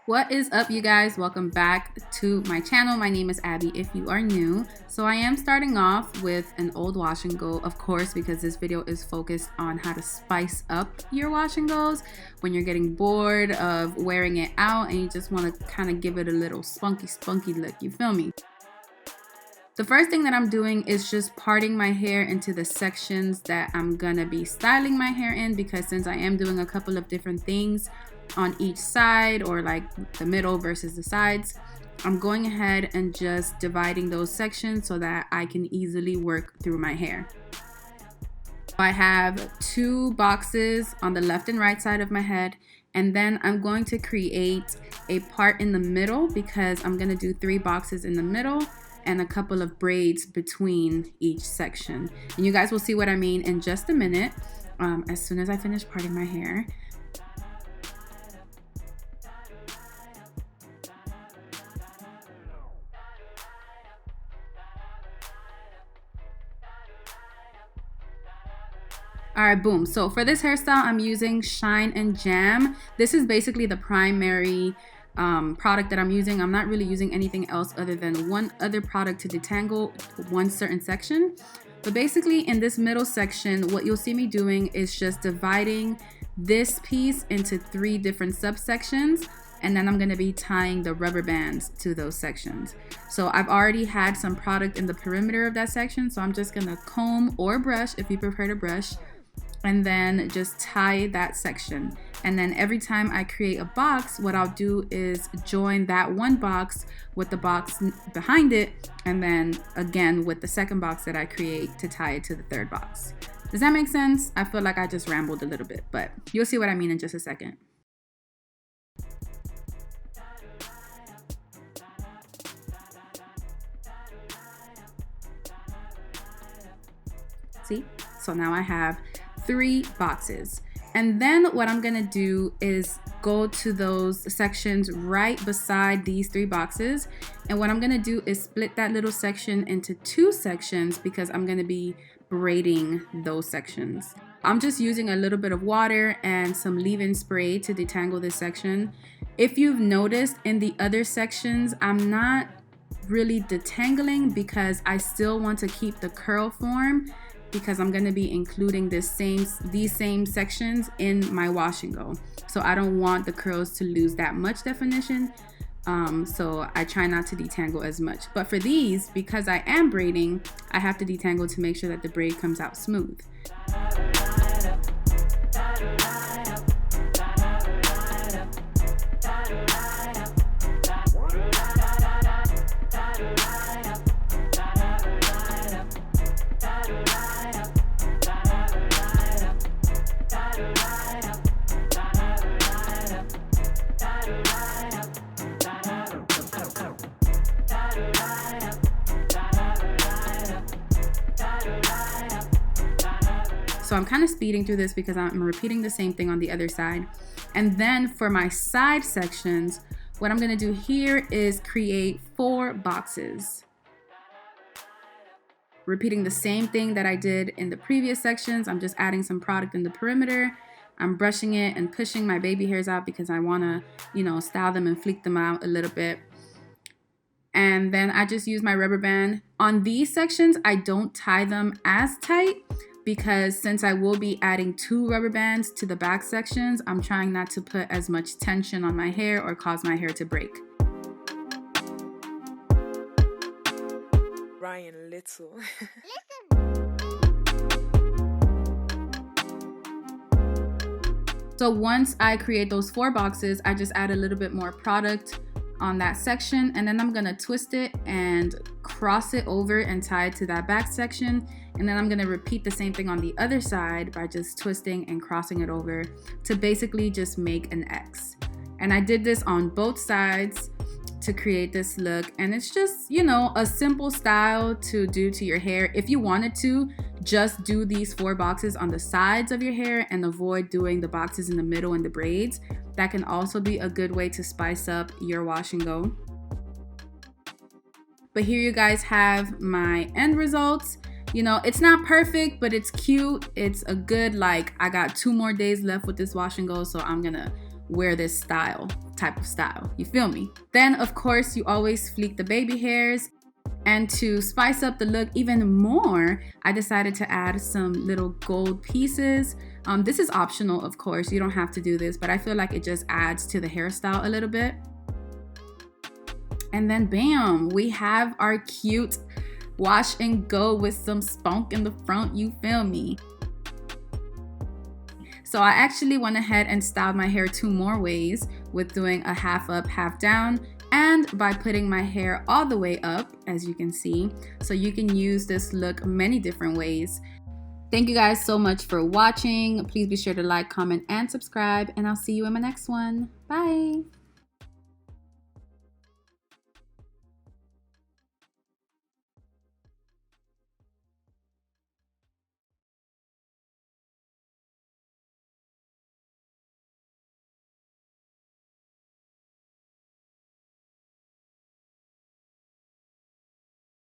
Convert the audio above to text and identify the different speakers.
Speaker 1: What is up, you guys? Welcome back to my channel. My name is Abby if you are new. So I am starting off with an old wash and go, of course, because this video is focused on how to spice up your wash and goes when you're getting bored of wearing it out and you just want to kind of give it a little spunky look, you feel me? The first thing that I'm doing is just parting my hair into the sections that I'm gonna be styling my hair in, because since I am doing a couple of different things on each side, or like the middle versus the sides, I'm going ahead and just dividing those sections so that I can easily work through my hair. I have two boxes on the left and right side of my head, and then I'm going to create a part in the middle because I'm gonna do 3 boxes in the middle and a couple of braids between each section. And you guys will see what I mean in just a minute, as soon as I finish parting my hair. Alright, boom. So for this hairstyle, I'm using Shine and Jam. This is basically the primary product that I'm using. I'm not really using anything else other than one other product to detangle one certain section. But basically in this middle section, what you'll see me doing is just dividing this piece into 3 different subsections, and then I'm going to be tying the rubber bands to those sections. So I've already had some product in the perimeter of that section, so I'm just going to comb or brush, if you prefer to brush, and then just tie that section. And then every time I create a box, what I'll do is join that one box with the box behind it, and then again with the second box that I create to tie it to the third box. Does that make sense? I feel like I just rambled a little bit, but you'll see what I mean in just a second. See? So now I have 3 boxes. And then what I'm gonna do is go to those sections right beside these 3 boxes. And what I'm gonna do is split that little section into 2 sections because I'm gonna be braiding those sections. I'm just using a little bit of water and some leave-in spray to detangle this section. If you've noticed in the other sections, I'm not really detangling because I still want to keep the curl form, because I'm going to be including these same sections in my wash and go. So I don't want the curls to lose that much definition. So I try not to detangle as much. But for these, because I am braiding, I have to detangle to make sure that the braid comes out smooth. So I'm kind of speeding through this because I'm repeating the same thing on the other side. And then for my side sections, what I'm going to do here is create 4 boxes. Repeating the same thing that I did in the previous sections. I'm just adding some product in the perimeter. I'm brushing it and pushing my baby hairs out because I want to, you know, style them and fleek them out a little bit. And then I just use my rubber band. On these sections, I don't tie them as tight because since I will be adding 2 rubber bands to the back sections, I'm trying not to put as much tension on my hair or cause my hair to break.
Speaker 2: Ryan Little.
Speaker 1: So once I create those 4 boxes, I just add a little bit more product on that section, and then I'm gonna twist it and cross it over and tie it to that back section. And then I'm gonna repeat the same thing on the other side by just twisting and crossing it over to basically just make an X. And I did this on both sides to create this look, and it's just, you know, a simple style to do to your hair. If you wanted to just do these 4 boxes on the sides of your hair and avoid doing the boxes in the middle and the braids, that can also be a good way to spice up your wash and go. But here you guys have my end results. You know, it's not perfect, but it's cute. It's a good, like, I got 2 more days left with this wash and go, so I'm gonna wear this type of style. You feel me? Then, of course, you always fleek the baby hairs. And to spice up the look even more, I decided to add some little gold pieces. This is optional, of course. You don't have to do this, but I feel like it just adds to the hairstyle a little bit. And then bam, we have our cute wash and go with some spunk in the front, you feel me? So I actually went ahead and styled my hair 2 more ways, with doing a half up, half down, and by putting my hair all the way up, as you can see. So you can use this look many different ways. Thank you guys so much for watching. Please be sure to like, comment, and subscribe, and I'll see you in my next one. Bye!